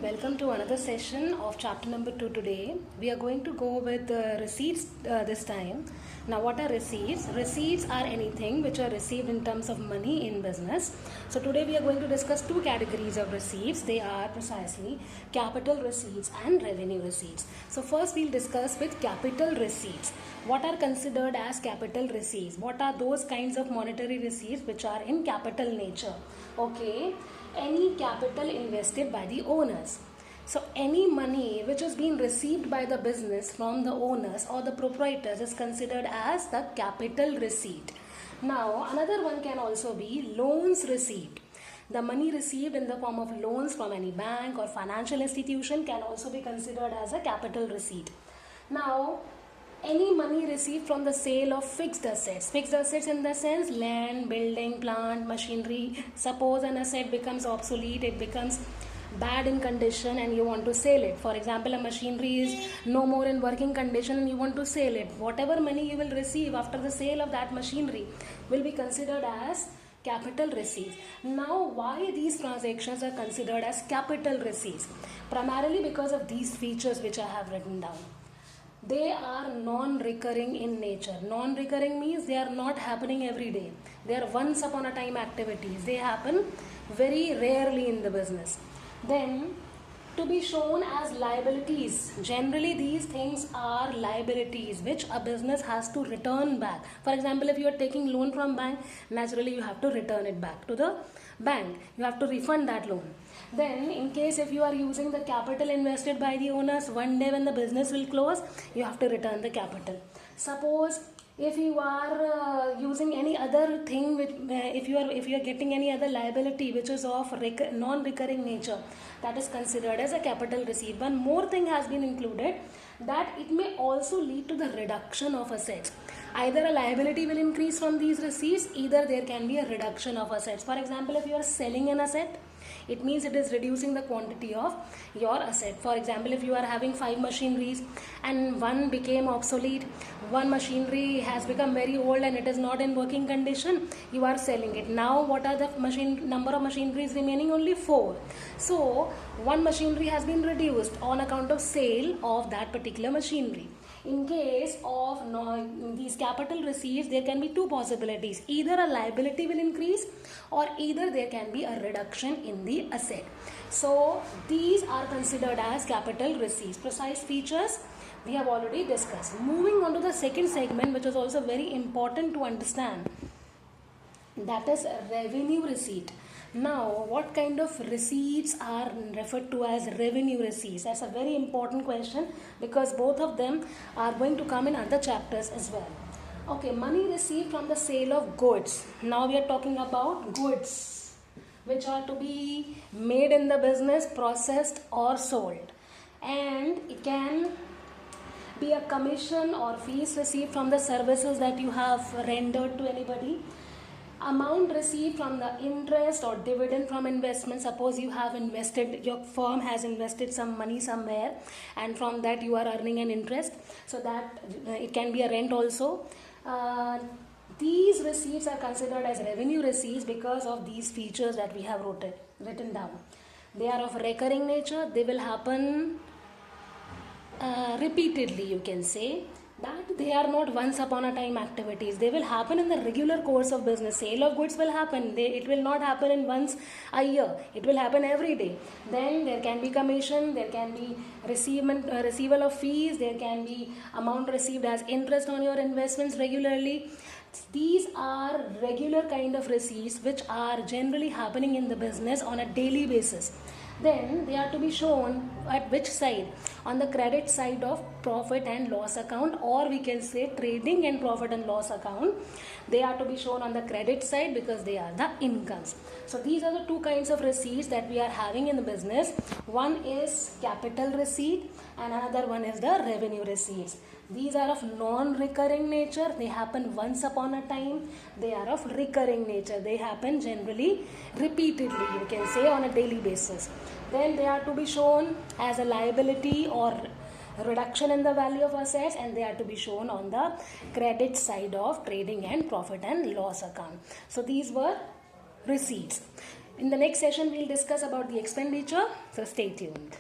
welcome to another session of chapter number 2 today. We are going to go with receipts this time. Now, what are receipts? Receipts are anything which are received in terms of money in business. So, today we are going to discuss two categories of receipts. They are precisely capital receipts and revenue receipts. So, first we'll discuss with capital receipts. What are considered as capital receipts? What are those kinds of monetary receipts which are in capital nature? Okay. Any capital invested by the owners. So any money which is being received by the business from the owners or the proprietors is considered as the capital receipt. Now another one can also be loans received. The money received in the form of loans from any bank or financial institution can also be considered as a capital receipt. Now any money received from the sale of fixed assets in the sense land, building, plant, machinery. Suppose an asset becomes obsolete, it becomes bad in condition and you want to sell it. For example, a machinery is no more in working condition and you want to sell it. Whatever money you will receive after the sale of that machinery will be considered as capital receipts. Now, why these transactions are considered as capital receipts? Primarily because of these features which I have written down. They are non-recurring in nature. Non-recurring means they are not happening every day. They are once upon a time activities. They happen very rarely in the business. Then, to be shown as liabilities. Generally, these things are liabilities which a business has to return back. For example, if you are taking loan from bank, naturally you have to return it back to the bank. You have to refund that loan. Then, in case if you are using the capital invested by the owners, one day when the business will close, you have to return the capital. Suppose if you are using any other thing, if you are getting any other liability which is of non-recurring nature, that is considered as a capital receipt. One more thing has been included, that it may also lead to the reduction of assets. Either a liability will increase from these receipts, either there can be a reduction of assets. For example, if you are selling an asset, it means it is reducing the quantity of your asset. For example, if you are having 5 machineries and one became obsolete, one machinery has become very old and it is not in working condition, you are selling it. Now what are the number of machineries remaining? Only 4. So one machinery has been reduced on account of sale of that particular machinery. In case of these capital receipts, there can be two possibilities. Either a liability will increase or either there can be a reduction in the asset. So these are considered as capital receipts. Precise features we have already discussed. Moving on to the second segment, which is also very important to understand, that is revenue receipt. Now, what kind of receipts are referred to as revenue receipts? That's a very important question because both of them are going to come in other chapters as well. Okay, money received from the sale of goods. Now we are talking about goods which are to be made in the business, processed or sold. And it can be a commission or fees received from the services that you have rendered to anybody. Amount received from the interest or dividend from investment. Suppose you have invested, your firm has invested some money somewhere and from that you are earning an interest. So that it can be a rent also. These receipts are considered as revenue receipts because of these features that we have written down. They are of recurring nature. They will happen repeatedly, you can say. That they are not once upon a time activities. They will happen in the regular course of business. Sale of goods will happen. It will not happen in once a year. It will happen every day. Then there can be commission, there can be receival of fees, there can be amount received as interest on your investments regularly. These are regular kind of receipts which are generally happening in the business on a daily basis. Then they are to be shown at which side? On the credit side of profit and loss account, or we can say trading and profit and loss account. They are to be shown on the credit side because they are the incomes. So these are the two kinds of receipts that we are having in the business. One is capital receipt and another one is the revenue receipts. These are of non-recurring nature. They happen once upon a time. They are of recurring nature. They happen generally repeatedly, you can say, on a daily basis. Then they are to be shown as a liability or reduction in the value of assets, and they are to be shown on the credit side of trading and profit and loss account. So these were receipts. In the next session, we'll discuss about the expenditure. So stay tuned.